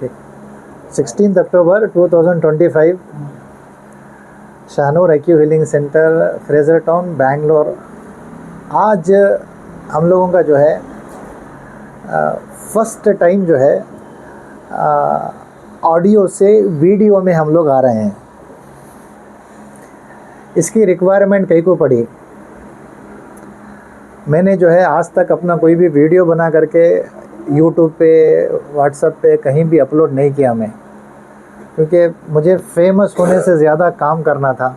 ठीक 16 अक्टूबर 2025 Shahnoor acu healing centre Fraser Town Bangalore. आज हम लोगों का जो है फर्स्ट टाइम जो है ऑडियो से वीडियो में हम लोग आ रहे हैं। इसकी रिक्वायरमेंट कहीं को पड़ी। मैंने जो है आज तक अपना कोई भी वीडियो बना करके यूट्यूब पे व्हाट्सएप पे कहीं भी अपलोड नहीं किया मैं, क्योंकि मुझे फेमस होने से ज़्यादा काम करना था।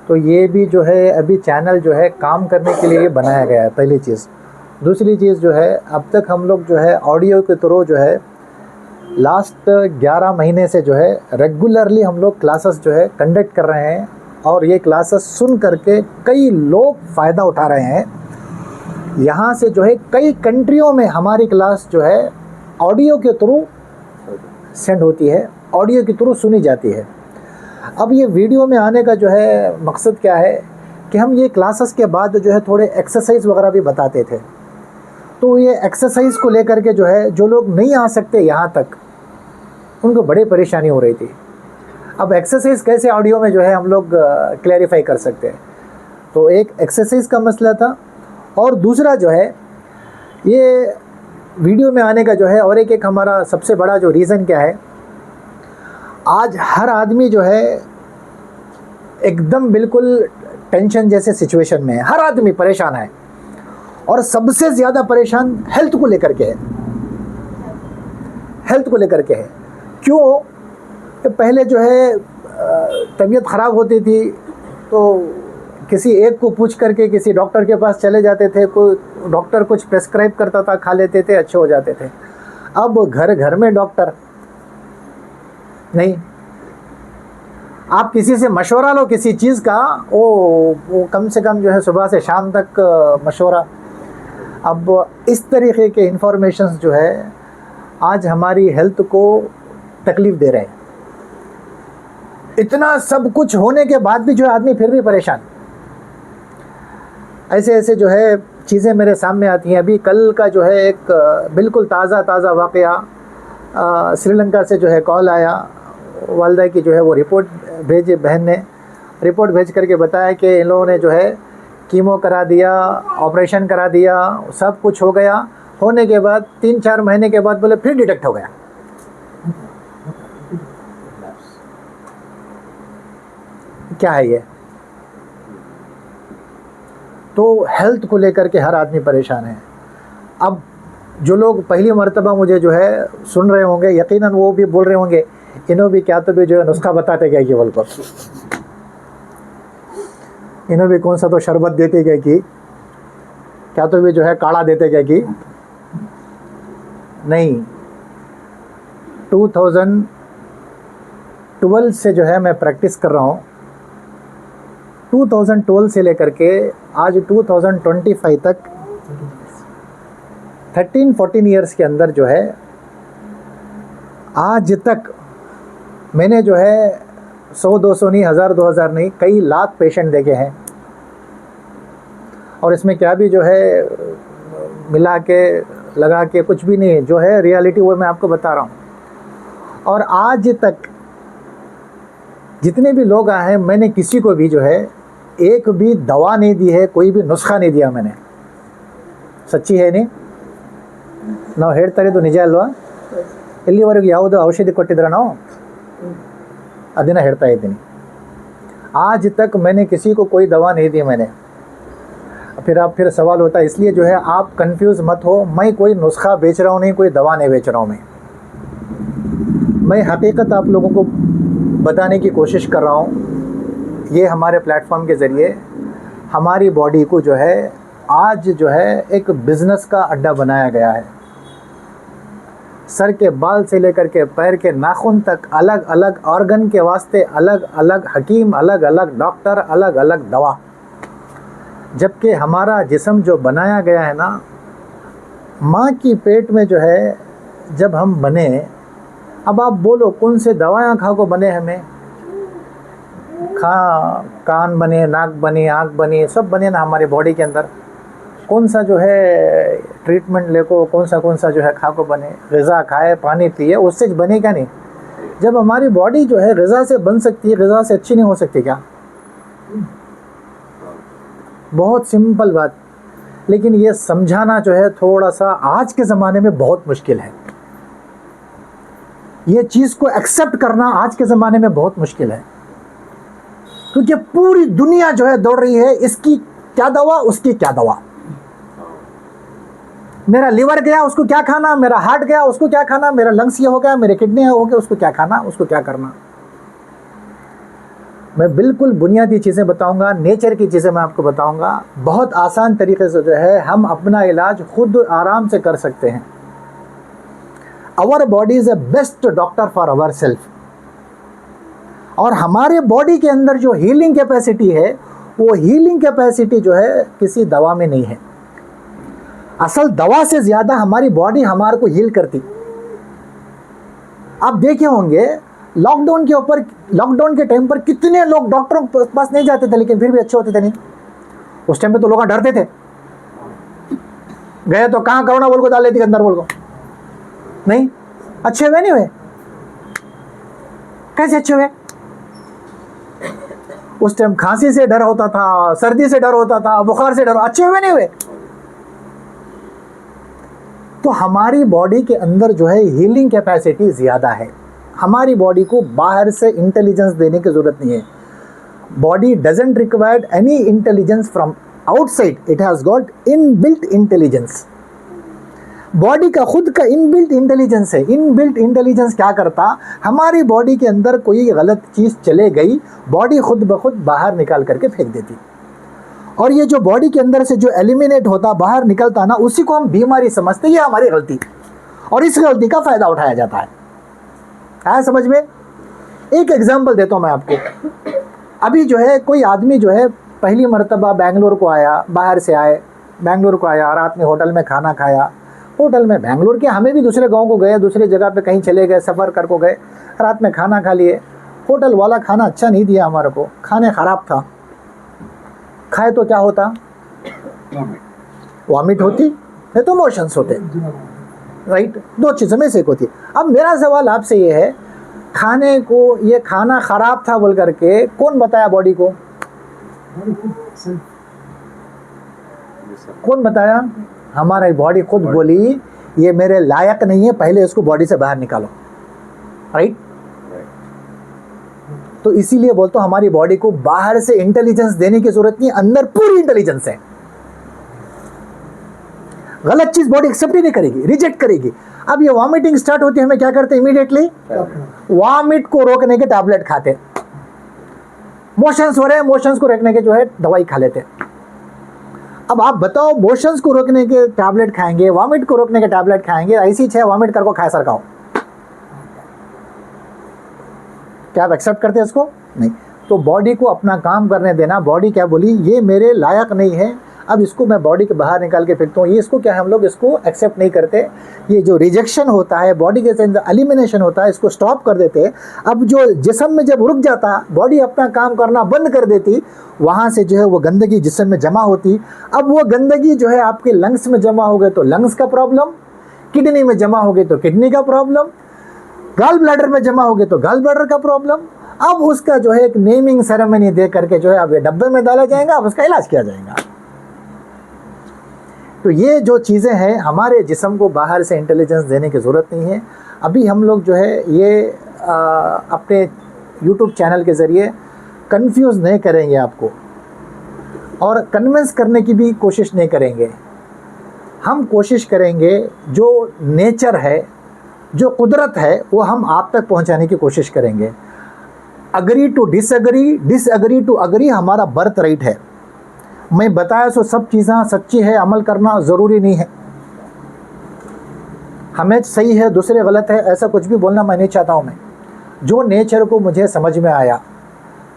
तो ये भी जो है अभी चैनल जो है काम करने के लिए बनाया गया है, पहली चीज़। दूसरी चीज़ जो है अब तक हम लोग जो है ऑडियो के थ्रू जो है लास्ट 11 महीने से जो है रेगुलरली हम लोग क्लासेस जो है कंडक्ट कर रहे हैं, और ये क्लासेस सुन करके कई लोग फ़ायदा उठा रहे हैं। यहाँ से जो है कई कंट्रियों में हमारी क्लास जो है ऑडियो के थ्रू सेंड होती है, ऑडियो के थ्रू सुनी जाती है। अब ये वीडियो में आने का जो है मकसद क्या है कि हम ये क्लासेस के बाद जो है थोड़े एक्सरसाइज वगैरह भी बताते थे। तो ये एक्सरसाइज को लेकर के जो है जो लोग नहीं आ सकते यहाँ तक, उनको बड़ी परेशानी हो रही थी। अब एक्सरसाइज कैसे ऑडियो में जो है हम लोग क्लैरिफाई कर सकते हैं। तो एक एक्सरसाइज का मसला था, और दूसरा जो है ये वीडियो में आने का जो है और एक हमारा सबसे बड़ा जो रीज़न क्या है, आज हर आदमी जो है एकदम बिल्कुल टेंशन जैसे सिचुएशन में है। हर आदमी परेशान है, और सबसे ज़्यादा परेशान हेल्थ को लेकर के है। हेल्थ को लेकर के है। क्यों? पहले जो है तबीयत ख़राब होती थी तो किसी एक को पूछ करके किसी डॉक्टर के पास चले जाते थे, कोई डॉक्टर कुछ प्रेस्क्राइब करता था, खा लेते थे, अच्छे हो जाते थे। अब घर घर में डॉक्टर नहीं। आप किसी से मशवरा लो किसी चीज़ का, वो कम से कम जो है सुबह से शाम तक मशवरा। अब इस तरीके के इंफॉर्मेशंस जो है आज हमारी हेल्थ को तकलीफ़ दे रहे हैं। इतना सब कुछ होने के बाद भी जो है आदमी फिर भी परेशान। ऐसे ऐसे जो है चीज़ें मेरे सामने आती हैं। अभी कल का जो है एक बिल्कुल ताज़ा वाक़या, श्रीलंका से जो है कॉल आया। वालदा की जो है वो रिपोर्ट भेजे, बहन ने रिपोर्ट भेज करके बताया कि इन लोगों ने जो है कीमो करा दिया, ऑपरेशन करा दिया, सब कुछ हो गया। होने के बाद 3-4 महीने के बाद बोले फिर डिटेक्ट हो गया। क्या है ये? तो हेल्थ को लेकर के हर आदमी परेशान है। अब जो लोग पहली मर्तबा मुझे जो है सुन रहे होंगे, यकीनन वो भी बोल रहे होंगे इन्हों भी क्या तो भी जो है नुस्खा बताते गए कि बोल को इन्हों भी कौन सा तो शरबत देते गए कि क्या तो भी जो है काढ़ा देते गए कि नहीं। 2012 से जो है मैं प्रैक्टिस कर रहा हूँ। 2012 से लेकर के आज 2025 तक 13-14 ईयर्स के अंदर जो है आज तक मैंने जो है 100-200 नहीं, 1000-2000 नहीं, कई लाख पेशेंट देखे हैं। और इसमें क्या भी जो है मिला के लगा के कुछ भी नहीं, जो है रियलिटी वो मैं आपको बता रहा हूँ। और आज तक जितने भी लोग आए हैं, मैंने किसी को भी जो है एक भी दवा नहीं दी है, कोई भी नुस्खा नहीं दिया मैंने। ಸಚ್ಚಿ ಹೇನಿ ನಾವು ಹೇಳ್ತಾ ಇರೋದು ನಿಜ ಅಲ್ವಾ? ಇಲ್ಲಿವರೆಗೂ ಯಾವುದು ಔಷಧಿ ಕೊಟ್ಟಿದ್ರೆ ನಾವು ಅದನ್ನು ಹೇಳ್ತಾ ಇದ್ದೀನಿ। आज तक मैंने किसी को कोई दवा नहीं दी मैंने। फिर सवाल होता है, इसलिए जो है आप कंफ्यूज मत हो। मैं कोई नुस्खा बेच रहा हूँ नहीं, कोई दवा नहीं बेच रहा हूँ मैं हकीकत आप लोगों को बताने की कोशिश कर रहा हूँ। ये हमारे प्लेटफॉर्म के ज़रिए हमारी बॉडी को जो है आज जो है एक बिज़नेस का अड्डा बनाया गया है। सर के बाल से लेकर के पैर के नाखून तक अलग अलग ऑर्गन के वास्ते अलग अलग हकीम, अलग अलग डॉक्टर, अलग अलग दवा। जबकि हमारा जिस्म जो बनाया गया है ना, माँ की पेट में जो है जब हम बने, अब आप बोलो कौन से दवाएं खा को बने हमें? कान बने, नाक बनी, आँख बनी, सब बने ना हमारी बॉडी के अंदर। कौन सा जो है ट्रीटमेंट ले को, कौन सा जो है खा को बने, ग़िज़ा खाए, पानी पिए, उससे बनेगा नहीं। जब हमारी बॉडी जो है ग़िज़ा से बन सकती है, ग़िज़ा से अच्छी नहीं हो सकती क्या? बहुत सिंपल बात, लेकिन ये समझाना जो है थोड़ा सा आज के ज़माने में बहुत मुश्किल है। ये चीज़ को एक्सेप्ट करना आज के ज़माने में बहुत मुश्किल है, क्योंकि पूरी दुनिया जो है दौड़ रही है, इसकी क्या दवा, उसकी क्या दवा। मेरा लिवर गया, उसको क्या खाना, मेरा हार्ट गया, उसको क्या खाना, मेरा लंग्स ये हो गया, मेरे किडनी हो गया, उसको क्या खाना, उसको क्या करना। मैं बिल्कुल बुनियादी चीज़ें बताऊंगा, नेचर की चीज़ें मैं आपको बताऊंगा। बहुत आसान तरीके से जो है हम अपना इलाज खुद आराम से कर सकते हैं। Our body is a best doctor for our self. और हमारे बॉडी के अंदर जो हीलिंग कैपेसिटी है, वो हीलिंग कैपेसिटी जो है किसी दवा में नहीं है। असल दवा से ज़्यादा हमारी बॉडी हमारे को हील करती। आप देखे होंगे लॉकडाउन के टाइम पर कितने लोग डॉक्टरों के पास नहीं जाते थे, लेकिन फिर भी अच्छे होते थे। नहीं, उस टाइम पे तो लोग डरते थे, गए तो कहाँ कोरोना बोल को डाल लेती अंदर बोल को, नहीं अच्छे हुए, नहीं हुए, कैसे अच्छे हुए? उस टाइम खांसी से डर होता था, सर्दी से डर होता था, बुखार से डर, अच्छे हुए नहीं हुए? तो हमारी बॉडी के अंदर जो है हीलिंग कैपेसिटी ज़्यादा है। हमारी बॉडी को बाहर से इंटेलिजेंस देने की ज़रूरत नहीं है। Body doesn't required any intelligence from outside, it has got inbuilt intelligence. Body का खुद का इनबिल्ट इंटेलिजेंस है। इनबिल्ट इंटेलिजेंस क्या करता, हमारी बॉडी के अंदर कोई गलत चीज़ चले गई, बॉडी खुद ब खुद बाहर निकाल करके फेंक देती। और ये जो बॉडी के अंदर से जो एलिमिनेट होता, बाहर निकलता ना, उसी को हम बीमारी समझते हैं। ये हमारी गलती, और इस गलती का फ़ायदा उठाया जाता है। आया समझ में? एक एग्जाम्पल देता हूँ मैं आपको। अभी जो है कोई आदमी जो है पहली मरतबा बेंगलोर को आया, बाहर से आए, बेंगलोर को आया, रात में होटल में खाना खाया। होटल में बेंगलोर के, हमें भी दूसरे गांव को गए, दूसरे जगह पे कहीं चले गए, सफ़र कर को गए, रात में खाना खा लिए। होटल वाला खाना अच्छा नहीं दिया हमारे को, खाने ख़राब था। खाए तो क्या होता, वॉमिट होती, नहीं तो मोशंस होते, राइट? दो चीज़ों में से एक होती। अब मेरा सवाल आपसे ये है, खाने को, ये खाना ख़राब था बोल करके कौन बताया बॉडी को? कौन बताया? हमारी बॉडी खुद बोली ये मेरे लायक नहीं है, पहले इसको बॉडी से बाहर निकालो, राइट? तो इसीलिए बोलता हूँ हमारी बॉडी को बाहर से इंटेलिजेंस देने की जरूरत नहीं, अंदर पूरी इंटेलिजेंस है। गलत चीज बॉडी एक्सेप्ट ही नहीं करेगी, रिजेक्ट करेगी। अब ये वॉमिटिंग स्टार्ट होती है, हमें क्या करते हैं? इमीडिएटली वॉमिट को रोकने के टैबलेट खाते। मोशंस हो रहे हैं, मोशंस को रोकने के जो है दवाई खा लेते। अब आप बताओ, मोशंस को रोकने के टैबलेट खाएंगे, वॉमिट को रोकने के टैबलेट खाएंगे, ऐसी छह वॉमिट कर को खाए सर खाओ, क्या आप एक्सेप्ट करते हैं इसको? नहीं। तो बॉडी को अपना काम करने देना। बॉडी क्या बोली, ये मेरे लायक नहीं है, अब इसको मैं बॉडी के बाहर निकाल के फेंकता हूँ। ये इसको क्या है, हम लोग इसको एक्सेप्ट नहीं करते। ये जो रिजेक्शन होता है, बॉडी के अंदर एलिमिनेशन होता है, इसको स्टॉप कर देते। अब जो जिस्म में जब रुक जाता, बॉडी अपना काम करना बंद कर देती, वहाँ से जो है वो गंदगी जिस्म में जमा होती। अब वो गंदगी जो है आपके लंग्स में जमा हो गए तो लंग्स का प्रॉब्लम, किडनी में जमा हो गए तो किडनी का प्रॉब्लम, गॉल ब्लैडर में जमा हो गए तो गॉल ब्लैडर का प्रॉब्लम। अब उसका जो है एक नेमिंग सेरेमनी दे करके जो है अब ये डब्बे में डाला जाएगा, अब उसका इलाज किया जाएगा। तो ये जो चीज़ें हैं, हमारे जिस्म को बाहर से इंटेलिजेंस देने की ज़रूरत नहीं है। अभी हम लोग जो है ये अपने यूट्यूब चैनल के ज़रिए कंफ्यूज नहीं करेंगे आपको, और कन्विंस करने की भी कोशिश नहीं करेंगे। हम कोशिश करेंगे जो नेचर है, जो कुदरत है, वो हम आप तक पहुंचाने की कोशिश करेंगे। Agree to disagree, disagree to agree हमारा बर्थ राइट है। मैं बताया सो सब चीज़ें सच्ची है, अमल करना ज़रूरी नहीं है। हमें सही है, दूसरे गलत है, ऐसा कुछ भी बोलना मैं नहीं चाहता हूँ। मैं जो नेचर को मुझे समझ में आया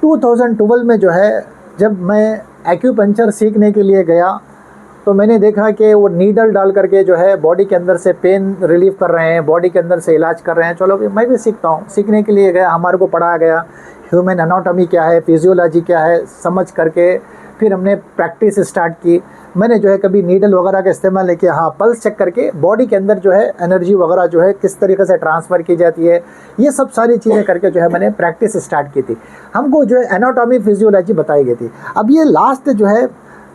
2012 में जो है, जब मैं एक्यूपंक्चर सीखने के लिए गया तो मैंने देखा कि वो नीडल डाल करके जो है बॉडी के अंदर से पेन रिलीफ कर रहे हैं, बॉडी के अंदर से इलाज कर रहे हैं। चलो मैं भी सीखता हूँ। सीखने के लिए गया, हमारे को पढ़ाया गया ह्यूमन एनाटॉमी क्या है, फिजियोलॉजी क्या है, समझ करके फिर हमने प्रैक्टिस स्टार्ट की। मैंने जो है कभी नीडल वगैरह का इस्तेमाल नहीं किया। हाँ, पल्स चेक करके बॉडी के अंदर जो है एनर्जी वगैरह जो है किस तरीके से ट्रांसफ़र की जाती है, ये सब सारी चीज़ें करके जो है मैंने प्रैक्टिस स्टार्ट की थी। हमको जो है एनाटॉमी फिजियोलॉजी बताई गई थी। अब ये लास्ट जो है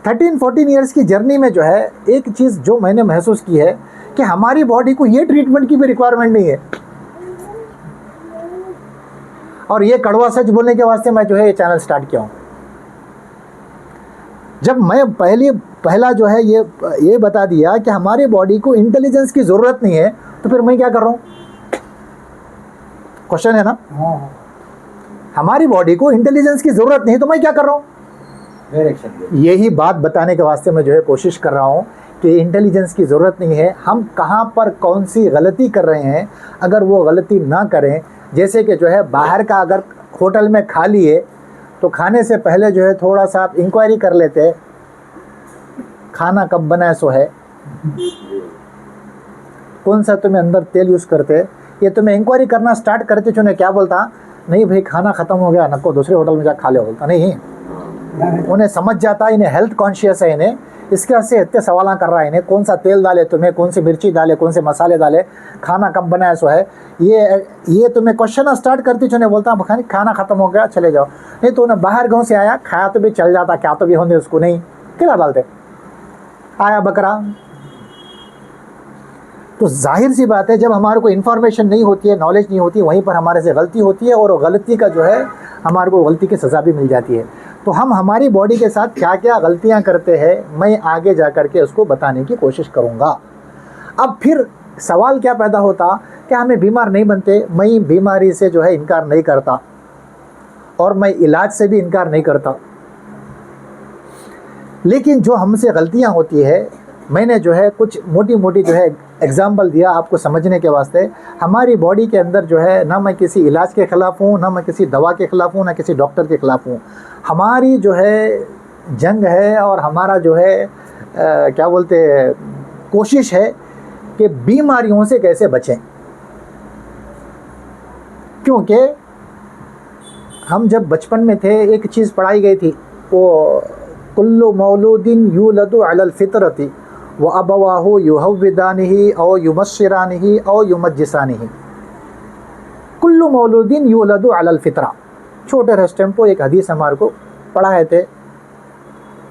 13-14 ईयर्स की जर्नी में जो है एक चीज़ जो मैंने महसूस की है कि हमारी बॉडी को ये ट्रीटमेंट की भी रिक्वायरमेंट नहीं है। और ये कड़वा सच बोलने के वास्ते मैं जो है ये चैनल स्टार्ट किया हूँ। जब मैं पहला जो है ये बता दिया कि हमारी बॉडी को इंटेलिजेंस की ज़रूरत नहीं है, तो फिर मैं क्या कर रहा हूँ? क्वेश्चन है ना। हमारी बॉडी को इंटेलिजेंस की ज़रूरत नहीं है तो मैं क्या कर रहा हूँ? यही बात बताने के वास्ते मैं जो है कोशिश कर रहा हूँ कि इंटेलिजेंस की ज़रूरत नहीं है। हम कहाँ पर कौन सी गलती कर रहे हैं, अगर वो गलती ना करें, जैसे कि जो है बाहर का अगर होटल में खा लिए तो खाने से पहले जो है थोड़ा सा आप इंक्वायरी कर लेते, खाना कब बना सो है, कौन सा तुम्हें अंदर तेल यूज़ करते, ये तुम्हें इंक्वायरी करना स्टार्ट करते। चुने क्या बोलता, नहीं भाई खाना ख़त्म हो गया, नको दूसरे होटल में जा खा ले, बोलता नहीं। उन्हें समझ जाता, इन्हें हेल्थ कॉन्शियस है, इन्हें इसके से इतने सवाल कर रहा है, इन्हें कौन सा तेल डाले तुम्हें, कौन सी मिर्ची डाले, कौन से मसाले डाले, खाना कब बनाया सो है, ये तुम्हें क्वेश्चन स्टार्ट करती। चुने बोलता खाना ख़त्म हो गया चले जाओ। नहीं तो उन्हें बाहर गाँव से आया, खाया तो भी चल जाता, क्या तो भी होंगे उसको, नहीं क्या डालते, आया बकरा। तो जाहिर सी बात है जब हमारे को इन्फॉर्मेशन नहीं होती है, नॉलेज नहीं होती, वहीं पर हमारे से गलती होती है और गलती का जो है हमारे को गलती की सज़ा भी मिल जाती है। तो हम हमारी बॉडी के साथ क्या क्या गलतियां करते हैं, मैं आगे जा कर के उसको बताने की कोशिश करूँगा। अब फिर सवाल क्या पैदा होता कि हमें बीमार नहीं बनते। मैं बीमारी से जो है इनकार नहीं करता और मैं इलाज से भी इनकार नहीं करता, लेकिन जो हमसे गलतियां होती है, मैंने जो है कुछ मोटी मोटी जो है एग्जाम्पल दिया आपको समझने के वास्ते। हमारी बॉडी के अंदर जो है ना मैं किसी इलाज के ख़िलाफ़ हूँ, ना मैं किसी दवा के ख़िलाफ़ हूँ, ना किसी डॉक्टर के ख़िलाफ़ हूँ। हमारी जो है जंग है और हमारा जो है क्या बोलते हैं, कोशिश है कि बीमारियों से कैसे बचें। क्योंकि हम जब बचपन में थे एक चीज़ पढ़ाई गई थी, वो कुल्लु मौलूदिन यूलदु अलल फितरती व अबवाहु युहव्विदानिही औ युमस्सिरानिही औ युमज्जिसानिही। कुल्लु मौलूदिन यूलदु अलल फितरा। छोटे रेस्टेम को एक हदीस हमारे को पढ़ाए थे,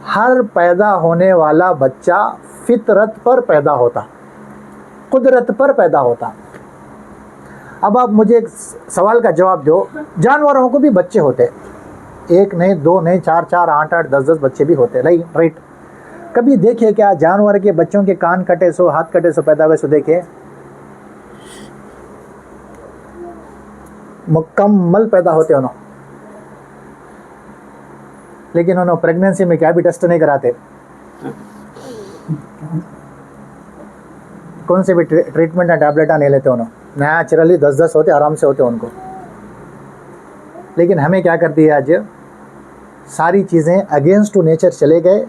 हर पैदा होने वाला बच्चा फितरत पर पैदा होता, कुदरत पर पैदा होता। अब आप मुझे एक सवाल का जवाब दो, जानवरों को भी बच्चे होते, एक नहीं, दो नहीं, 4-4, 8-8, 10-10 बच्चे भी होते, राइट। कभी देखिए क्या जानवर के बच्चों के कान कटे सो, हाथ कटे सो, पैदा हुए सो देखे, मुकम्मल पैदा होते उन्होंने। लेकिन उन्होंने प्रेगनेंसी में क्या भी टेस्ट नहीं कराते, कौन से भी ट्रीटमेंट या टैबलेट नहीं लेते उन्होंने, नेचुरली 10-10 होते, आराम से होते उनको। लेकिन हमें क्या कर दिया, आज सारी चीज़ें अगेंस्ट टू नेचर चले गए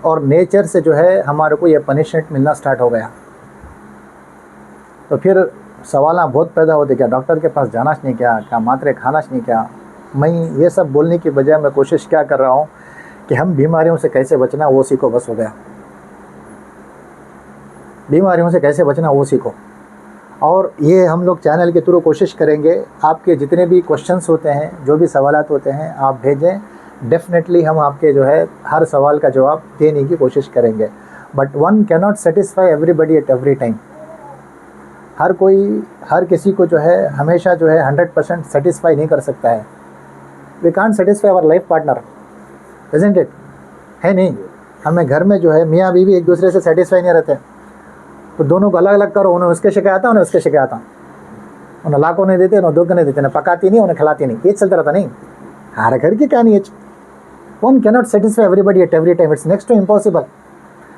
और नेचर से जो है हमारे को ये पनिशमेंट मिलना स्टार्ट हो गया। तो फिर सवाल बहुत पैदा होते, क्या डॉक्टर के पास जाना नहीं, क्या मात्रे खाना नहीं, क्या। मैं ये सब बोलने की बजाय मैं कोशिश क्या कर रहा हूँ कि हम बीमारियों से कैसे बचना वो सीखो, बस हो गया। बीमारियों से कैसे बचना वो सीखो। और ये हम लोग चैनल के थ्रू कोशिश करेंगे, आपके जितने भी क्वेश्चंस होते हैं, जो भी सवालात होते हैं आप भेजें, डेफिनेटली हम आपके जो है हर सवाल का जवाब देने की कोशिश करेंगे। But one cannot satisfy everybody at every time. हर किसी को जो है हमेशा जो है 100% सेटिस्फाई नहीं कर सकता है। We can't satisfy our life partner, isn't it, है नहीं। हमें घर में जो है मियाँ बीवी एक दूसरे से सेटिस्फाई नहीं रहते, तो दोनों को अलग अलग करो, उन्हें उसके शिकायत उन्हें उसके शिकायत, उन्हें लाखों नहीं देते, उन्हें 2 नहीं देते, उन्हें पकाती नहीं, उन्हें खिलाती नहीं, ये चलता रहता नहीं। हर घर की कहानी है। One cannot satisfy everybody at every time, it's next to impossible.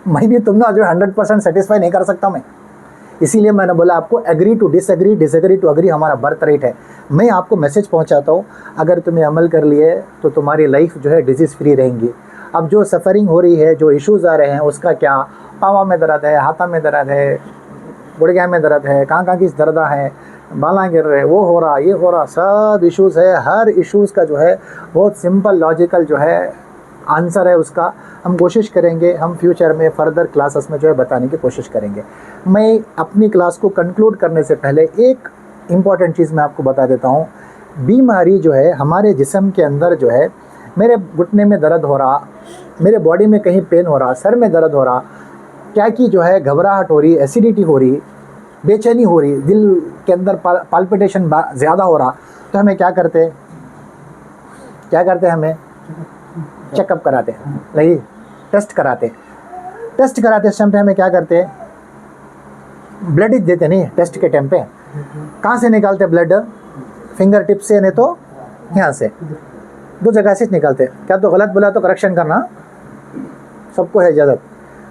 मैं भी तुम ना जो 100% सेटिस्फाई नहीं कर सकता मैं। इसीलिए मैंने बोला आपको agree to disagree, disagree to agree हमारा बर्थ रेट है। मैं आपको मैसेज पहुंचाता हूं, अगर तुम्हें अमल कर लिए तो तुम्हारी लाइफ जो है डिजीज़ फ्री रहेंगी। अब जो सफ़रिंग हो रही है, जो इश्यूज़ आ रहे हैं, उसका क्या, पाँव में दर्द है, हाथा में दर्द है, गुड़िया में दर्द है, कहाँ की दर्द है, बाला गिर रहे, वो हो रहा, ये हो रहा, सब इश्यूज़ है। हर इश्यूज़ का जो है बहुत सिंपल लॉजिकल जो है आंसर है उसका हम कोशिश करेंगे, हम फ्यूचर में फर्दर क्लासेस में जो है बताने की कोशिश करेंगे। मैं अपनी क्लास को कंक्लूड करने से पहले एक इम्पॉर्टेंट चीज़ मैं आपको बता देता हूँ। बीमारी जो है हमारे जिस्म के अंदर जो है, मेरे घुटने में दर्द हो रहा, मेरे बॉडी में कहीं पेन हो रहा, सर में दर्द हो रहा, क्या कि जो है घबराहट हो रही, एसिडिटी हो रही, बेचैनी हो रही, दिल के अंदर पाल्पिटेशन ज़्यादा हो रहा, तो हमें क्या करते हमें चेकअप कराते, नहीं टेस्ट कराते इस टाइम पे हमें क्या करते, ब्लड देते नहीं टेस्ट के टाइम पे। कहाँ से निकालते ब्लड? फिंगर टिप से, नहीं तो यहाँ से, दो जगह से निकालते। क्या तो गलत बोला तो करेक्शन करना, सबको है इजाज़त।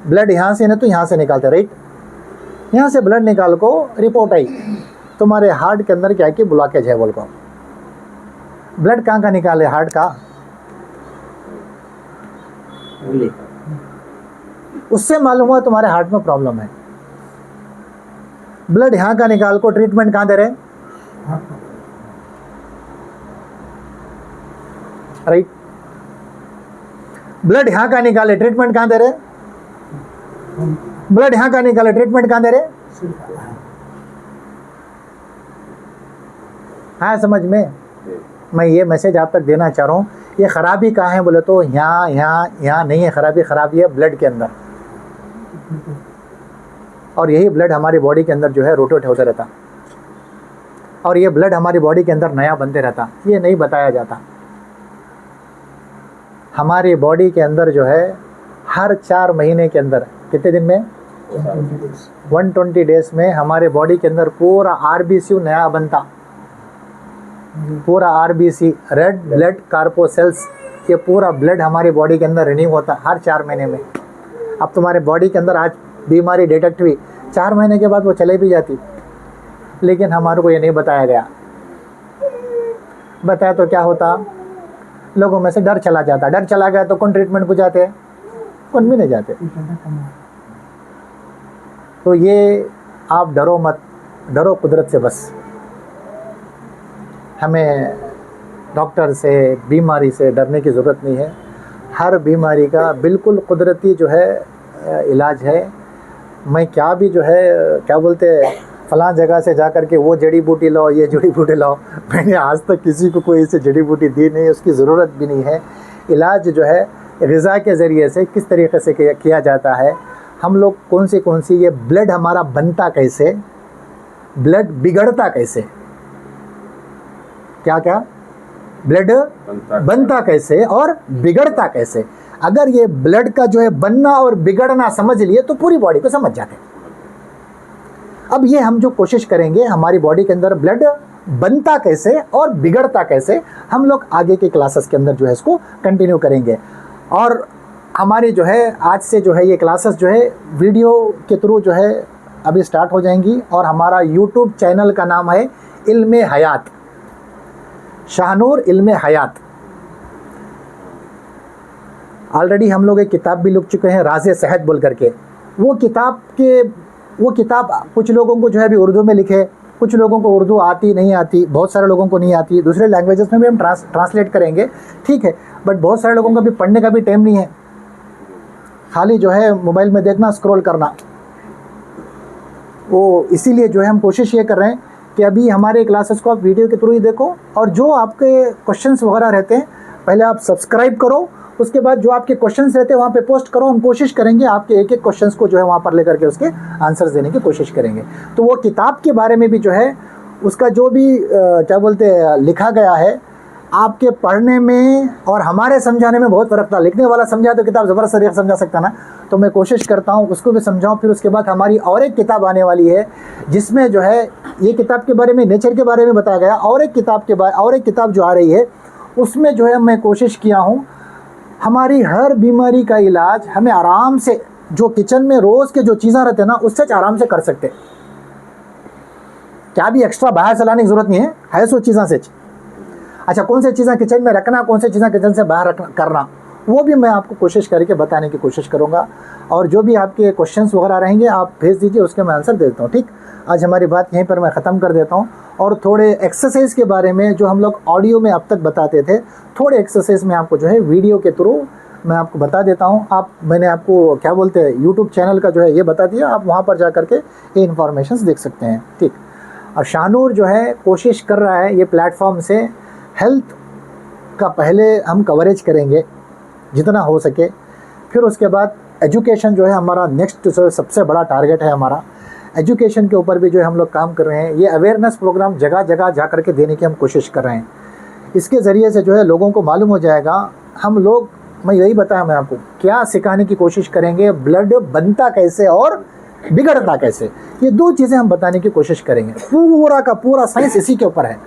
ब्लड यहाँ से नहीं तो यहाँ से निकालते, राइट। यहाँ से ब्लड निकाल को रिपोर्ट आई तुम्हारे हार्ट के अंदर क्या है कि ब्लॉकेज है बोल को। ब्लड कहाँ का निकाले? हार्ट का, उससे मालूम हुआ तुम्हारे हार्ट में प्रॉब्लम है। ब्लड यहाँ का निकाल को ट्रीटमेंट कहाँ दे रहे? राइट। ब्लड यहाँ का निकाले ट्रीटमेंट कहाँ दे रहे? ब्लड यहाँ का निकाले ट्रीटमेंट कहाँ दे रहे? हाँ, समझ में? मैं ये मैसेज आप तक देना चाह रहा हूँ। ये खराबी कहाँ है बोले तो यहाँ नहीं है खराबी है ब्लड के अंदर। और यही ब्लड हमारी बॉडी के अंदर जो है रोटेट होता रहता, और ये ब्लड हमारी बॉडी के अंदर नया बनते रहता। ये नहीं बताया जाता। हमारी बॉडी के अंदर जो है हर 4 महीने के अंदर, कितने दिन में? 120 डेज में हमारे बॉडी के अंदर पूरा आरबीसी नया बनता। पूरा आरबीसी, रेड ब्लड कार्पोसेल्स, ये पूरा ब्लड हमारी बॉडी के अंदर रिन्यू होता हर 4 महीने में। अब तुम्हारे बॉडी के अंदर आज बीमारी डिटेक्ट हुई, 4 महीने के बाद वो चले भी जाती, लेकिन हमारे को ये नहीं बताया गया। बताया तो क्या होता? लोगों में से डर चला जाता। डर चला गया तो कौन ट्रीटमेंट को जाते? कौन भी नहीं जाते। तो ये आप डरो मत, डरो कुदरत से बस। हमें डॉक्टर से, बीमारी से डरने की ज़रूरत नहीं है। हर बीमारी का बिल्कुल कुदरती जो है इलाज है। मैं क्या भी जो है क्या बोलते हैं, फलां जगह से जा कर के वो जड़ी बूटी लाओ, ये जड़ी बूटी लाओ, मैंने आज तक किसी को कोई ऐसी जड़ी बूटी दी नहीं, उसकी ज़रूरत भी नहीं है। इलाज जो है ग़िज़ा के ज़रिए से किस तरीक़े से किया जाता है, हम लोग कौन सी ये ब्लड हमारा बनता कैसे, ब्लड बिगड़ता कैसे, क्या ब्लड बनता कैसे और बिगड़ता कैसे। अगर ये ब्लड का जो है बनना और बिगड़ना समझ लिए तो पूरी बॉडी को समझ जाते हैं। अब ये हम जो कोशिश करेंगे, हमारी बॉडी के अंदर ब्लड बनता कैसे और बिगड़ता कैसे, हम लोग आगे के क्लासेस के अंदर जो है इसको कंटिन्यू करेंगे। और हमारी जो है आज से जो है ये क्लासेस जो है वीडियो के थ्रू जो है अभी स्टार्ट हो जाएंगी। और हमारा यूट्यूब चैनल का नाम है इल्मे हयात, शाहनूर इल्मे हयात। ऑलरेडी हम लोग एक किताब भी लिख चुके हैं, राज़े सेहत बोल करके। वो किताब कुछ लोगों को जो है अभी उर्दू में लिखे, कुछ लोगों को उर्दू आती नहीं आती, बहुत सारे लोगों को नहीं आती। दूसरे लैंग्वेजेस में भी हम ट्रांसलेट करेंगे, ठीक है, बट बहुत सारे लोगों का भी पढ़ने का भी टाइम नहीं है, खाली जो है मोबाइल में देखना, स्क्रॉल करना। वो इसीलिए जो है हम कोशिश ये कर रहे हैं कि अभी हमारे क्लासेस को आप वीडियो के थ्रू ही देखो, और जो आपके क्वेश्चंस वगैरह रहते हैं पहले आप सब्सक्राइब करो, उसके बाद जो आपके क्वेश्चंस रहते हैं वहाँ पे पोस्ट करो। हम कोशिश करेंगे आपके एक एक क्वेश्चंस को जो है वहाँ पर लेकर के उसके आंसर्स देने की कोशिश करेंगे। तो वो किताब के बारे में भी जो है उसका जो भी क्या बोलते हैं लिखा गया है, आपके पढ़ने में और हमारे समझाने में बहुत फ़र्क था। लिखने वाला समझा तो किताब ज़बरदस्त तरीके से समझा सकता ना, तो मैं कोशिश करता हूँ उसको भी समझाऊँ। फिर उसके बाद हमारी और एक किताब आने वाली है जिसमें जो है ये किताब के बारे में, नेचर के बारे में बताया गया। और एक किताब जो आ रही है उसमें जो है मैं कोशिश किया हूँ हमारी हर बीमारी का इलाज हमें आराम से, जो किचन में रोज़ के जो चीज़ें रहते हैं ना उससे आराम से कर सकते। क्या भी एक्स्ट्रा बाहर से लाने की ज़रूरत नहीं है सो चीज़ें से। अच्छा, कौन सी चीज़ें किचन में रखना, कौन सी चीज़ें किचन से बाहर करना, वो भी मैं आपको कोशिश करके बताने की कोशिश करूँगा। और जो भी आपके क्वेश्चंस वगैरह रहेंगे आप भेज दीजिए, उसके मैं आंसर देता हूँ। ठीक, आज हमारी बात यहीं पर मैं ख़त्म कर देता हूँ। और थोड़े एक्सरसाइज के बारे में जो हम लोग ऑडियो में अब तक बताते थे, थोड़े एक्सरसाइज में आपको जो है वीडियो के थ्रू मैं आपको बता देता हूँ। मैंने आपको क्या बोलते हैं यूट्यूब चैनल का जो है ये बता दिया, आप वहाँ पर जा कर के ये इन्फॉर्मेशन देख सकते हैं, ठीक। और शाहनूर जो है कोशिश कर रहा है ये प्लेटफॉर्म से हेल्थ का पहले हम कवरेज करेंगे जितना हो सके, फिर उसके बाद एजुकेशन जो है हमारा नेक्स्ट सबसे बड़ा टारगेट है हमारा। एजुकेशन के ऊपर भी जो है हम लोग काम कर रहे हैं, ये अवेयरनेस प्रोग्राम जगह जगह जा कर के देने की हम कोशिश कर रहे हैं। इसके ज़रिए से जो है लोगों को मालूम हो जाएगा हम लोग, मैं यही बताया मैं आपको क्या सिखाने की कोशिश करेंगे, ब्लड बनता कैसे और बिगड़ता कैसे, ये दो चीज़ें हम बताने की कोशिश करेंगे। पूरा का पूरा साइंस इसी के ऊपर है,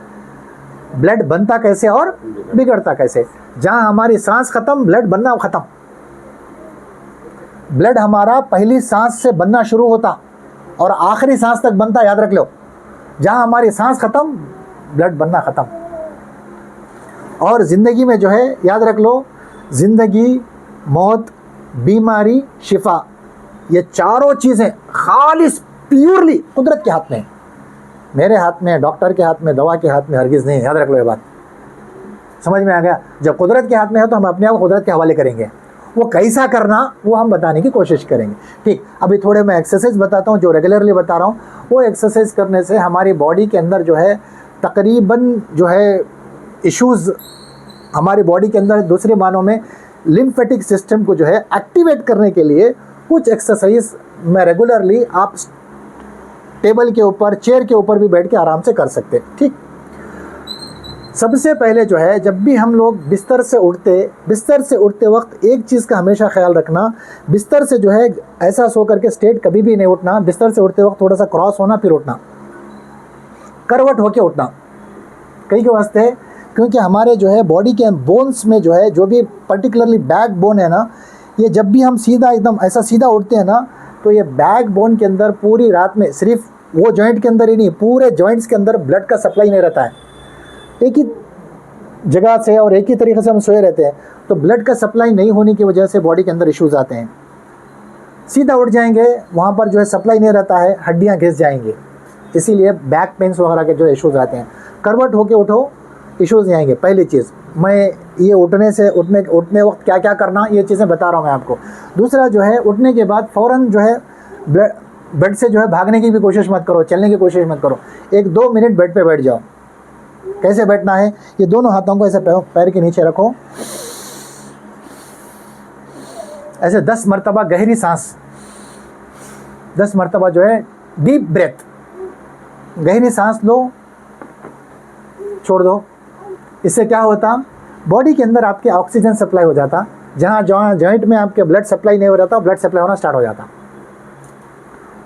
ब्लड बनता कैसे और बिगड़ता कैसे। जहाँ हमारी सांस खत्म, ब्लड बनना खत्म। ब्लड हमारा पहली सांस से बनना शुरू होता और आखिरी सांस तक बनता, याद रख लो। जहाँ हमारी सांस खत्म, ब्लड बनना खत्म। और ज़िंदगी में जो है याद रख लो, ज़िंदगी, मौत, बीमारी, शिफा, ये चारों चीज़ें खालिस प्योरली कुदरत के हाथ में है। मेरे हाथ में, डॉक्टर के हाथ में, दवा के हाथ में हरगिज़ नहीं है, याद रख लो ये बात। समझ में आ गया? जब कुदरत के हाथ में है तो हम अपने आप कुदरत के हवाले करेंगे। वो कैसा करना वो हम बताने की कोशिश करेंगे, ठीक। अभी थोड़े मैं एक्सरसाइज बताता हूँ जो रेगुलरली बता रहा हूँ। वो एक्सरसाइज करने से हमारी बॉडी के अंदर जो है तकरीबन जो है इश्यूज़ हमारी बॉडी के अंदर, दूसरे मानों में लिम्फेटिक सिस्टम को जो है एक्टिवेट करने के लिए कुछ एक्सरसाइज मैं रेगुलरली आप टेबल के ऊपर, चेयर के ऊपर भी बैठ के आराम से कर सकते हैं, ठीक। सबसे पहले जो है जब भी हम लोग बिस्तर से उठते वक्त एक चीज़ का हमेशा ख्याल रखना, बिस्तर से जो है ऐसा सो करके स्ट्रेट कभी भी नहीं उठना। बिस्तर से उठते वक्त थोड़ा सा क्रॉस होना, फिर उठना, करवट होके उठना। कई के वास्ते, क्योंकि हमारे जो है बॉडी के बोन्स में जो है, जो भी पर्टिकुलरली बैक बोन है ना, ये जब भी हम सीधा एकदम ऐसा सीधा उठते हैं ना, तो ये बैक बोन के अंदर पूरी रात में सिर्फ वो जॉइंट के अंदर ही नहीं, पूरे जॉइंट्स के अंदर ब्लड का सप्लाई नहीं रहता है। एक ही जगह से और एक ही तरीके से हम सोए रहते हैं, तो ब्लड का सप्लाई नहीं होने की वजह से बॉडी के अंदर इश्यूज़ आते हैं। सीधा उठ जाएंगे, वहाँ पर जो है सप्लाई नहीं रहता है, हड्डियाँ घिस जाएंगी, इसीलिए बैक पेन्स वगैरह के जो इश्यूज़ आते हैं। करवट होके उठो, इश्यूज़ नहीं आएंगे। पहली चीज़ मैं ये उठने वक्त क्या क्या करना, ये चीज़ें बता रहा हूँ मैं आपको। दूसरा जो है उठने के बाद फ़ौरन जो है बेड से जो है भागने की भी कोशिश मत करो, चलने की कोशिश मत करो। 1-2 मिनट बेड पे बैठ जाओ। कैसे बैठना है, ये दोनों हाथों को ऐसे पैर के नीचे रखो, ऐसे 10 मरतबा गहरी सांस, 10 मरतबा जो है डीप ब्रेथ, गहरी सांस लो, छोड़ दो। इससे क्या होता, बॉडी के अंदर आपके ऑक्सीजन सप्लाई हो जाता। जहाँ जॉइंट में आपके ब्लड सप्लाई नहीं हो रहा था, ब्लड सप्लाई होना स्टार्ट हो जाता।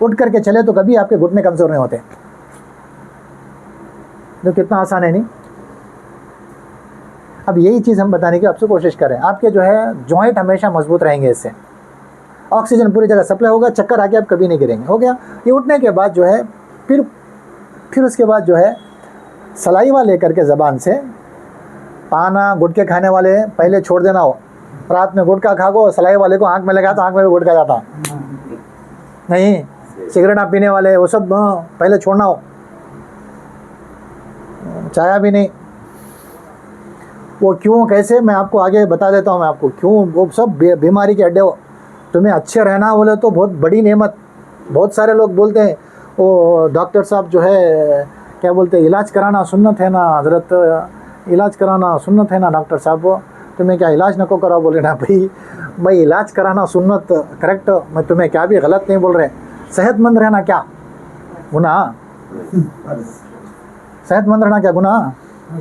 उठ करके चले तो कभी आपके घुटने कमज़ोर नहीं होते। जो कितना आसान है नहीं। अब यही चीज़ हम बताने की आपसे कोशिश करें। आपके जो है जॉइंट हमेशा मजबूत रहेंगे, इससे ऑक्सीजन पूरी जगह सप्लाई होगा, चक्कर आके आप कभी नहीं गिरेंगे। हो गया। ये उठने के बाद जो है फिर उसके बाद जो है सलाइवा लेकर के ज़बान से पाना, गुटके खाने वाले पहले छोड़ देना हो। रात में गुटखा खा को सलाई वाले को आँख में लगा तो आँख में भी गुटखा जाता नहीं। सिगरेट आप पीने वाले वो सब पहले छोड़ना हो। चाया भी नहीं। वो क्यों, कैसे, मैं आपको आगे बता देता हूँ मैं आपको क्यों। वो सब बीमारी के अड्डे हो। तुम्हें अच्छे रहना बोले तो बहुत बड़ी नेमत। बहुत सारे लोग बोलते हैं वो डॉक्टर साहब जो है क्या बोलते हैं, इलाज कराना सुन्नत है ना हज़रत, इलाज कराना सुन्नत है ना डॉक्टर साहब, तुम्हें क्या इलाज नको करो। बोले ना भाई इलाज कराना सुन्नत करेक्ट, मैं तुम्हें क्या भी गलत नहीं बोल रहे। सेहतमंद रहना क्या गुनाह, सेहतमंद रहना क्या गुनाह,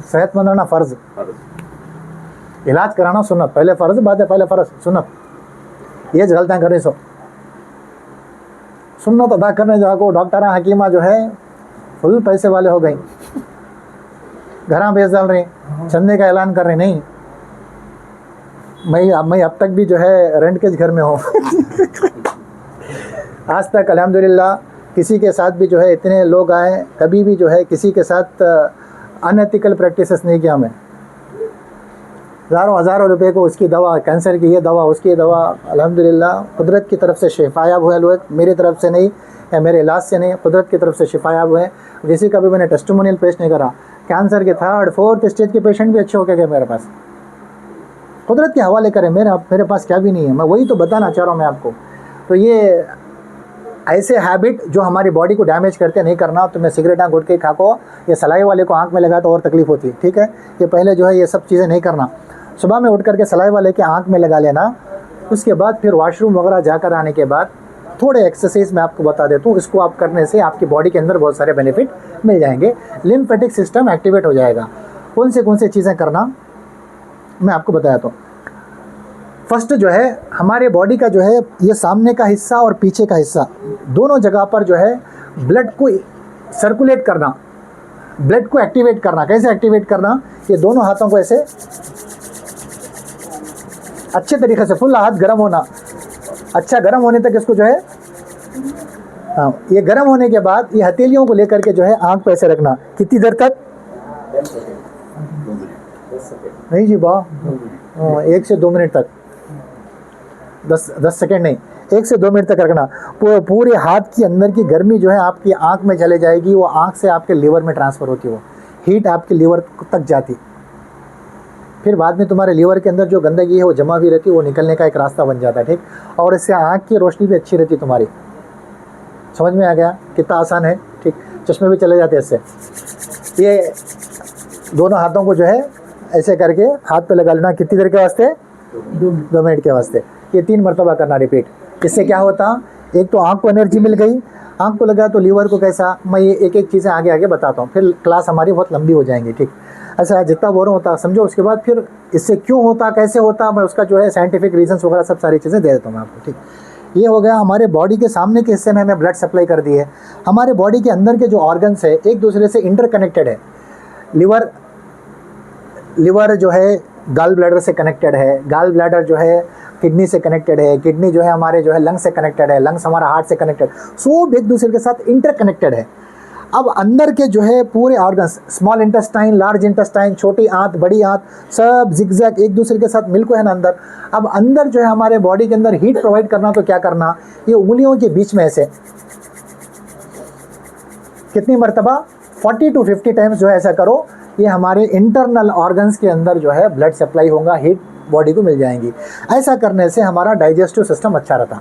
सेहतमंद रहना फ़र्ज़, इलाज कराना सुन्नत। पहले फ़र्ज़, बाद पहले फ़र्ज़ सुन्नत। ये गलतियाँ करनी सो सुन्नत अदा करने जाओ। डॉक्टर हकीमा जो है फुल पैसे वाले हो गई, घरा बेच डाल रही, चंदे का ऐलान कर रही। नहीं, मैं अब तक भी जो है रेंट के घर में हूँ आज तक अल्हम्दुलिल्लाह किसी के साथ भी जो है इतने लोग आए, कभी भी जो है किसी के साथ अनएथिकल प्रैक्टिसेस नहीं किया। मैं हज़ारों रुपए को उसकी दवा, कैंसर की ये दवा, उसकी दवा, अल्हम्दुलिल्लाह कुदरत की तरफ से शिफायाब हुए लोग, मेरी तरफ से नहीं या मेरे इलाज से नहीं, कुदरत की तरफ से शिफायाब हुए। किसी का भी मैंने टेस्टिमोनियल पेश नहीं करा। कैंसर के 3rd 4th स्टेज के पेशेंट भी अच्छे हो गए मेरे पास। कुदरत के हवाले करें, मेरे पास क्या भी नहीं है, मैं वही तो बताना चाह रहा हूँ मैं आपको। तो ये ऐसे हैबिट जो हमारी बॉडी को डैमेज करते नहीं करना। तो मैं सिगरेट आँख गुटखे खाको, ये सलाई वाले को आँख में लगा तो और तकलीफ होती है, ठीक है। ये पहले जो है ये सब चीज़ें नहीं करना। सुबह में उठ करके सलाई वाले के आँख में लगा लेना, उसके बाद फिर वॉशरूम वगैरह जाकर आने के बाद थोड़े एक्सरसाइज मैं आपको बता देता हूँ। इसको आप करने से आपकी बॉडी के अंदर बहुत सारे बेनिफिट मिल जाएंगे। लिम्फेटिक सिस्टम एक्टिवेट हो जाएगा। कौन से चीज़ें करना मैं आपको बताया। तो फर्स्ट जो है हमारे बॉडी का जो है ये सामने का हिस्सा और पीछे का हिस्सा दोनों जगह पर जो है ब्लड को सर्कुलेट करना, ब्लड को एक्टिवेट करना। कैसे एक्टिवेट करना? ये दोनों हाथों को ऐसे अच्छे तरीके से, फुल हाथ गर्म होना, अच्छा गर्म होने तक इसको जो है, हाँ, ये गर्म होने के बाद ये हथेलियों को लेकर के जो है आँख पे ऐसे रखना। कितनी देर तक? नहीं जी वाह, 1 से 2 मिनट तक, 10 सेकेंड नहीं, 1 से 2 मिनट तक रखना। पूरे हाथ की अंदर की गर्मी जो है आपकी आँख में चले जाएगी, वो आँख से आपके लीवर में ट्रांसफ़र होती है, वो हीट आपके लीवर तक जाती। फिर बाद में तुम्हारे लीवर के अंदर जो गंदगी है वो जमा भी रहती है, वो निकलने का एक रास्ता बन जाता है, ठीक। और इससे आँख की रोशनी भी अच्छी रहती तुम्हारी। समझ में आ गया कितना आसान है, ठीक। चश्मे भी चले जाते हैं इससे। ये दोनों हाथों को जो है ऐसे करके हाथ पे लगा लेना। कितनी देर के वास्ते? 2 मिनट के वास्ते। ये 3 मरतबा करना, रिपीट। इससे क्या होता? एक तो आँख को एनर्जी मिल गई, आँख को लगा तो लीवर को कैसा, मैं ये एक चीज़ें आगे बताता हूँ, फिर क्लास हमारी बहुत लंबी हो जाएंगी, ठीक। ऐसा जितना बोर होता समझो, उसके बाद फिर इससे क्यों होता, कैसे होता, मैं उसका जो है साइंटिफिक रीजंस वगैरह सब सारी चीज़ें दे देता हूँ मैं आपको, ठीक। ये हो गया हमारे बॉडी के सामने के हिस्से में हमें ब्लड सप्लाई कर दी है। हमारे बॉडी के अंदर के जो ऑर्गन्स है एक दूसरे से इंटरकनेक्टेड है। लिवर जो है गॉल ब्लैडर से कनेक्टेड है, गॉल ब्लैडर जो है किडनी से कनेक्टेड है, किडनी जो है हमारे जो है लंग्स से कनेक्टेड है, लंग्स हमारा हार्ट से कनेक्टेड, सब एक दूसरे के साथ इंटरकनेक्टेड है। अब अंदर के जो है पूरे organs, small intestine, large intestine, छोटी आंत, बड़ी आंत, सब जिगजैग एक दूसरे के साथ मिलकर है ना अंदर। अब अंदर जो है हमारे बॉडी के अंदर हीट प्रोवाइड करना, तो क्या करना? ये उंगलियों के बीच में ऐसे कितनी मरतबा? 40 to 50 टाइम्स जो है ऐसा करो। ये हमारे इंटरनल ऑर्गन्स के अंदर जो है ब्लड सप्लाई होगा, हीट बॉडी को मिल जाएंगी। ऐसा करने से हमारा डाइजेस्टिव सिस्टम अच्छा रहता।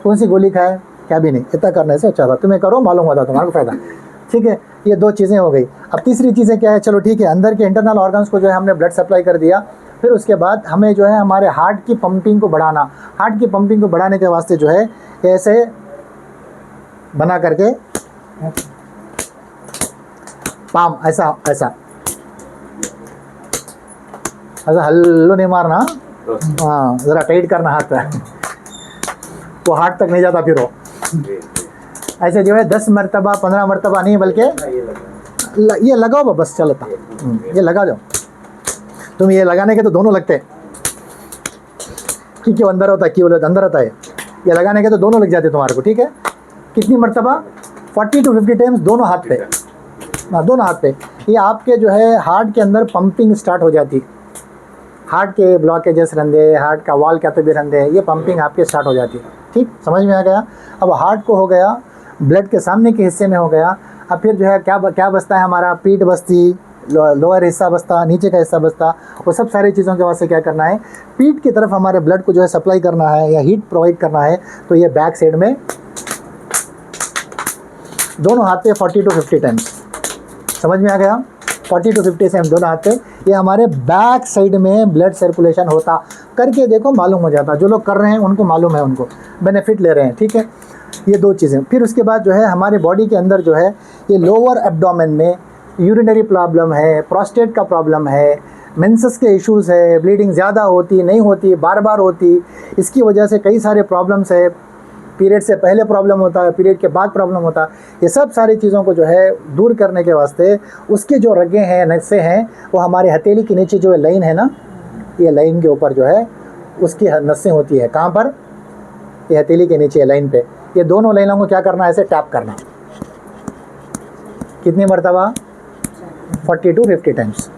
कौन सी गोली खाए? क्या भी नहीं, इतना करने से अच्छा रहता। तुम्हें करो, मालूम होता तुम्हारा फ़ायदा, ठीक है। ये 2 चीज़ें हो गई। अब तीसरी चीज़ें क्या है? चलो ठीक है, अंदर के इंटरनल ऑर्गन्स को जो है हमने ब्लड सप्लाई कर दिया। फिर उसके बाद हमें जो है हमारे हार्ट की पंपिंग को बढ़ाना। हार्ट की पंपिंग को बढ़ाने के वास्ते जो है ऐसे बना करके पाम ऐसा हल्लो नहीं मारना, हाँ, ज़रा टाइट करना हाथ पे, वो हार्ट तक नहीं जाता फिर वो। ऐसे जो है 10 मरतबा, 15 मरतबा नहीं, बल्कि ये लगाओ बस, चलता। ये लगा दो तुम। ये लगाने के तो दोनों लगते हैं, क्योंकि वो अंदर होता है, क्यों अंदर होता है। ये लगाने के तो दोनों लग जाते तुम्हारे को, ठीक है। कितनी मरतबा? 40 to 50 टाइम्स दोनों हाथ पे, हाँ, दोनों हाथ पे। ये आपके जो है हार्ट के अंदर पंपिंग स्टार्ट हो जाती। हार्ट के ब्लॉकेजेस रहते, हार्ट का वॉल क्या तो भी रहते हैं, ये पंपिंग आपके स्टार्ट हो जाती है, ठीक। समझ में आ गया? अब हार्ट को हो गया, ब्लड के सामने के हिस्से में हो गया। अब फिर जो है क्या बचता है हमारा? पीठ बचती, लोअर हिस्सा बचता, नीचे का हिस्सा बचता। वो सब सारी चीज़ों के वास्ते क्या करना है? पीठ की तरफ हमारे ब्लड को जो है सप्लाई करना है या हीट प्रोवाइड करना है। तो ये बैक साइड में दोनों हाथ पे 40 to 50 टाइम्स। समझ में आ गया? 40 to 50 टाइम्स दोनों हाथ पे। ये हमारे बैक साइड में ब्लड सर्कुलेशन होता। करके देखो, मालूम हो जाता। जो लोग कर रहे हैं उनको मालूम है, उनको बेनिफिट ले रहे हैं, ठीक है। ये 2 चीज़ें। फिर उसके बाद जो है हमारे बॉडी के अंदर जो है ये लोअर एब्डोमेन में यूरिनरी प्रॉब्लम है, प्रोस्टेट का प्रॉब्लम है, मेंसेस के इश्यूज़ है, ब्लीडिंग ज़्यादा होती नहीं होती, बार बार होती, इसकी वजह से कई सारे प्रॉब्लम्स है। पीरियड से पहले प्रॉब्लम होता है, पीरियड के बाद प्रॉब्लम होता है। ये सब सारी चीज़ों को जो है दूर करने के वास्ते उसके जो रगें हैं, नसें हैं, वो हमारे हथेली के नीचे जो लाइन है ना, ये लाइन के ऊपर जो है उसकी नसें होती है। कहाँ पर? ये हथेली के नीचे लाइन पे। ये दोनों लाइनों को क्या करना है? ऐसे टैप करना। कितनी मरतबा? 40 to 50 टाइम्स।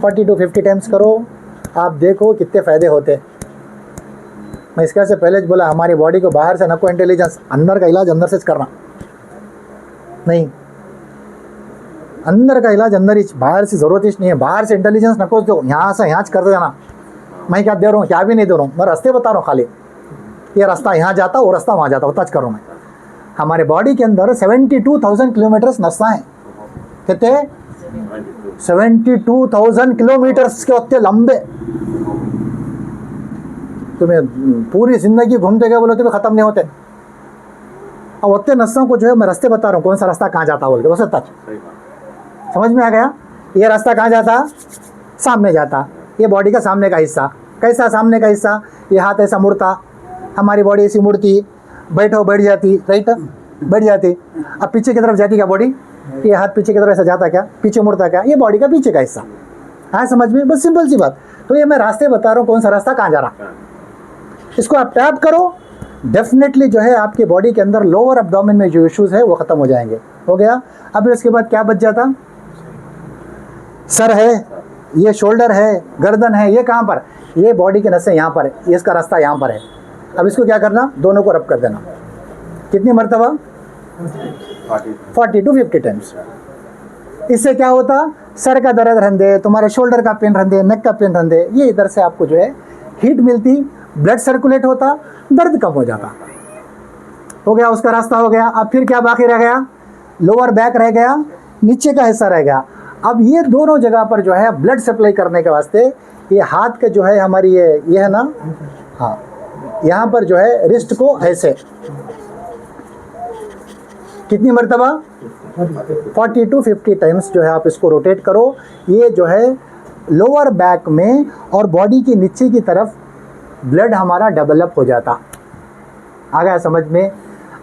40 to 50 टाइम्स करो, आप देखो कितने फ़ायदे होते। मैं इसका से पहले बोला, हमारी बॉडी को बाहर से नको इंटेलिजेंस, अंदर का इलाज अंदर से करना नहीं। अंदर का इलाज अंदर ही, बाहर से ज़रूरत ही नहीं है। बाहर से इंटेलिजेंस नको दो, यहाँ से यहाँ कर देना। मैं क्या दे रहा हूँ, क्या भी नहीं दे रहा हूँ, मैं रास्ते बता रहा हूँ खाली। ये रास्ता यहाँ जाता, वो रास्ता वहाँ जाता, वो टच करो। मैं हमारे बॉडी के अंदर 72,000 किलोमीटर्स नसा हैं। कितने? 72,000 किलोमीटर्स के होते लंबे। तुम्हें पूरी जिंदगी घूमते गए बोले तो भी ख़त्म नहीं होते। अब होते नसों को जो है मैं रास्ते बता रहा हूँ, कौन सा रास्ता कहाँ जाता बोल के, बस टच। समझ में आ गया? ये रास्ता कहाँ जाता? सामने जाता। ये बॉडी का सामने का हिस्सा। कैसा सामने का हिस्सा? ये हाथ ऐसा मुड़ता, हमारी बॉडी ऐसी मुड़ती, बैठो बैठ जाती, राइट, बैठ जाती। अब पीछे की तरफ जाती क्या बॉडी? ये हाथ पीछे की तरफ ऐसा जाता क्या, पीछे मुड़ता क्या? ये बॉडी का पीछे का हिस्सा। हाँ समझ में? बस सिंपल सी बात। तो ये मैं रास्ते बता रहा हूँ, कौन सा रास्ता कहाँ जा रहा। इसको आप टैप करो, डेफिनेटली जो है आपकी बॉडी के अंदर लोअर एब्डोमेन में जो इश्यूज है वो ख़त्म हो जाएंगे। हो गया? अब इसके बाद क्या बच जाता? सर है, ये शोल्डर है, गर्दन है, ये कहाँ पर? ये बॉडी के नसें यहाँ पर है, ये इसका रास्ता यहाँ पर है। अब इसको क्या करना? दोनों को रब कर देना। कितनी मरतबा? 40 to 50 टाइम्स। इससे क्या होता? सर का दर्द रहने, तुम्हारे शोल्डर का पेन रहने, नेक का पेन रहने, ये इधर से आपको जो है हीट मिलती, ब्लड सर्कुलेट होता, दर्द कम हो जाता। हो गया, उसका रास्ता हो गया। अब फिर क्या बाकी रह गया? लोअर बैक रह गया, नीचे का हिस्सा रह गया। अब ये दोनों जगह पर जो है ब्लड सप्लाई करने के वास्ते ये हाथ का जो है हमारी ये है ना, हाँ, यहाँ पर जो है रिस्ट को ऐसे कितनी मरतबा? 40 to 50 टाइम्स जो है आप इसको रोटेट करो। ये जो है लोअर बैक में और बॉडी के नीचे की तरफ ब्लड हमारा डेवलप हो जाता। आ गया समझ में?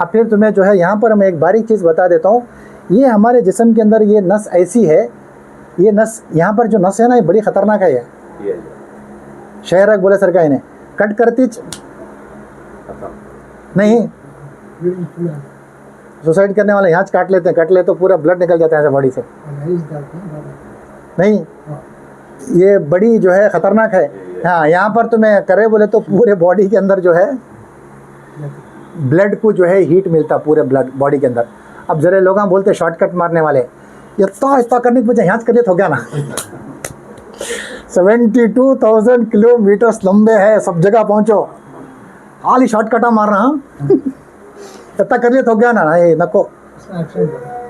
अब फिर तुम्हें जो है यहाँ पर मैं एक बारीक चीज़ बता देता हूँ। ये हमारे जिस्म के अंदर ये नस ऐसी है, ये नस यहाँ पर जो नस है ना, ये बड़ी ख़तरनाक है। ये शहर बोले सर का इन्हें कट करती नहीं, सुसाइड करने वाले यहाँ काट लेते हैं, कट ले तो पूरा ब्लड निकल जाता है ऐसे बॉडी से। नहीं, ये बड़ी जो है ख़तरनाक है। हाँ, यहाँ पर तुम्हें करे बोले तो पूरे बॉडी के अंदर जो है ब्लड को जो है हीट मिलता पूरे ब्लड बॉडी के अंदर। अब जरा लोग बोलते शॉर्टकट मारने वाले, इतना करने की वजह यहाँ करिए तो हो गया ना। 72,000 किलोमीटर्स लंबे है, सब जगह पहुँचो, हाल ही शॉर्टकटा मार रहा हूँ। इतना कर लिया तो हो गया ना, ये नको।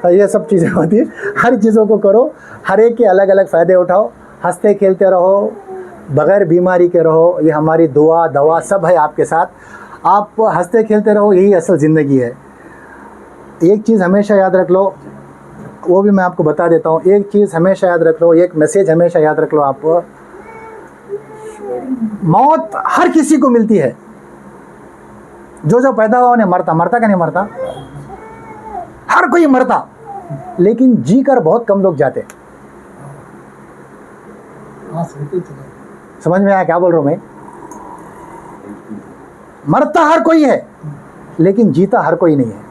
ये सब चीज़ें होती है, हर चीज़ों को करो, हर एक के अलग अलग फ़ायदे उठाओ, हंसते खेलते रहो, बग़ैर बीमारी के रहो। ये हमारी दुआ दवा सब है आपके साथ। आप हंसते खेलते रहो, यही असल ज़िंदगी है। एक चीज़ हमेशा याद रख लो, वो भी मैं आपको बता देता हूँ। एक चीज़ हमेशा याद रख लो, एक मैसेज हमेशा याद रख लो आप, मौत हर किसी को मिलती है। जो पैदा हुआ उन्हें मरता, मरता क्या नहीं मरता? हर कोई मरता, लेकिन जी कर बहुत कम लोग जाते। समझ में आया क्या बोल रहा हूँ मैं? मरता हर कोई है, लेकिन जीता हर कोई नहीं है।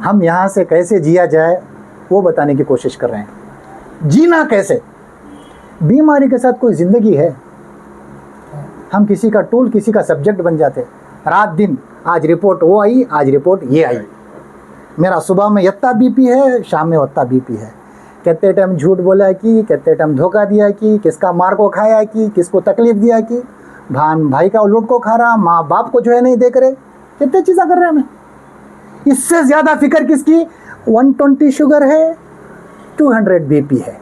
हम यहाँ से कैसे जिया जाए वो बताने की कोशिश कर रहे हैं। जीना कैसे? बीमारी के साथ कोई ज़िंदगी है? हम किसी का टूल, किसी का सब्जेक्ट बन जाते, रात दिन। आज रिपोर्ट वो आई, आज रिपोर्ट ये आई। मेरा सुबह में इतना बीपी है, शाम में उतना बीपी है। कितने टाइम झूठ बोला कि, कितने टाइम धोखा दिया कि, किसका मार को खाया कि, किसको तकलीफ दिया कि, भाई का लूट को खा रहा, माँ बाप को जो है नहीं देख रहे, कितने चीज़ें कर रहे हैं हमें। इससे ज़्यादा फिक्र किसकी? 120 शुगर है, 200 बीपी है,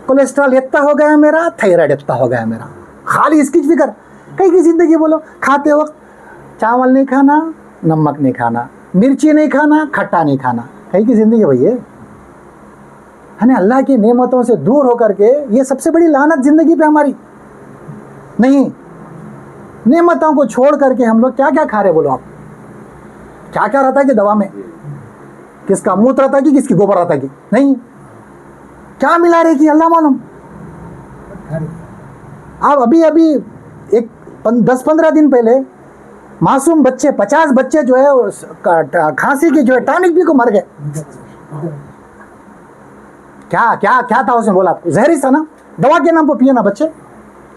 कोलेस्ट्रॉल इतना हो गया मेरा, थायराइड इतना हो गया मेरा, खाली इसकी फिक्र। कहीं की ज़िंदगी बोलो, खाते वक्त चावल नहीं खाना, नमक नहीं खाना, मिर्ची नहीं खाना, खट्टा नहीं खाना, कहीं की ज़िंदगी भैया है ना। अल्लाह की नेमतों से दूर होकर के ये सबसे बड़ी लानत ज़िंदगी पे हमारी। नहीं, नेमतों को छोड़ करके हम लोग क्या क्या खा रहे बोलो आप? क्या क्या रहता है कि दवा में? किसका मूत्र रहता कि किसकी गोबर रहता कि नहीं? क्या मिला रही कि अल्लाह मालूम। अब अभी एक 10-15 दिन पहले मासूम बच्चे, 50 बच्चे जो है खांसी की जो है टॉनिक पी को मर गए। क्या क्या क्या था उसने बोला? जहरी था ना, दवा के नाम पर पिए ना बच्चे।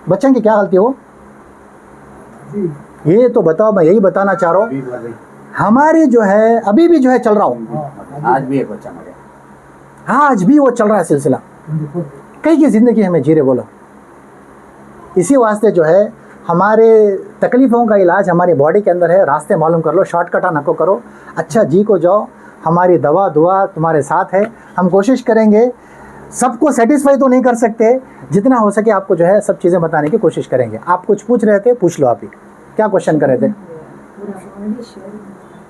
बच्चों की क्या गलती हो? ये तो बताओ, मैं यही बताना चाह रहा हूँ। हमारी जो है अभी भी जो है चल रहा हूँ, आज भी एक बच्चा मर गया। आज भी वो चल रहा है सिलसिला, कई की ज़िंदगी हमें जी रहे बोलो। इसी वास्ते जो है हमारे तकलीफ़ों का इलाज हमारी बॉडी के अंदर है, रास्ते मालूम कर लो, शॉर्टकट नको करो, अच्छा जी को जाओ, हमारी दवा दुआ तुम्हारे साथ है। हम कोशिश करेंगे, सबको सेटिस्फाई तो नहीं कर सकते, जितना हो सके आपको जो है सब चीज़ें बताने की कोशिश करेंगे। आप कुछ पूछ रहे थे, पूछ लो। आप ही क्या क्वेश्चन कर रहे थे?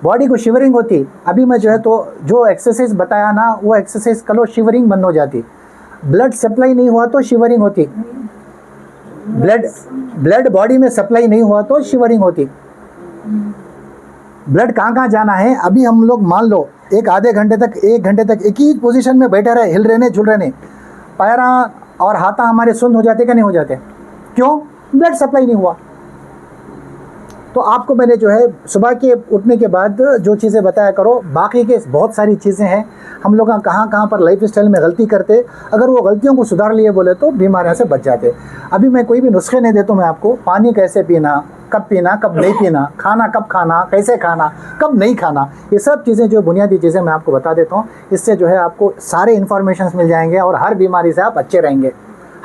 बॉडी को शिवरिंग होती, अभी मैं जो है तो जो एक्सरसाइज बताया ना वो एक्सरसाइज करो, शिवरिंग बंद हो जाती। ब्लड सप्लाई नहीं हुआ तो शिवरिंग होती, ब्लड बॉडी में सप्लाई नहीं हुआ तो शिवरिंग होती। ब्लड कहाँ कहाँ जाना है, अभी हम लोग मान लो एक आधे घंटे तक, 1 घंटे तक एक ही पोजीशन में बैठे रहे, हिल रहे नहीं, झुल रहे नहीं, पैरा और हाथा हमारे सुन्न हो जाते कि नहीं हो जाते? क्यों? ब्लड सप्लाई नहीं हुआ। तो आपको मैंने जो है सुबह के उठने के बाद जो चीज़ें बताया करो, बाकी के बहुत सारी चीज़ें हैं। हम लोग कहाँ कहाँ पर लाइफ स्टाइल में गलती करते, अगर वो गलतियों को सुधार लिए बोले तो बीमारियों से बच जाते। अभी मैं कोई भी नुस्खे नहीं देता हूँ मैं आपको, पानी कैसे पीना, कब नहीं पीना, खाना कब खाना, कैसे खाना, कब नहीं खाना, ये सब चीज़ें जो बुनियादी चीज़ें मैं आपको बता देता हूँ। इससे जो है आपको सारे इन्फॉर्मेशन मिल जाएंगे और हर बीमारी से आप अच्छे रहेंगे,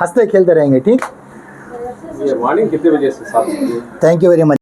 हंसते खेलते रहेंगे। ठीक, मॉर्निंग कितने बजे से? 7 बजे। Thank you very much.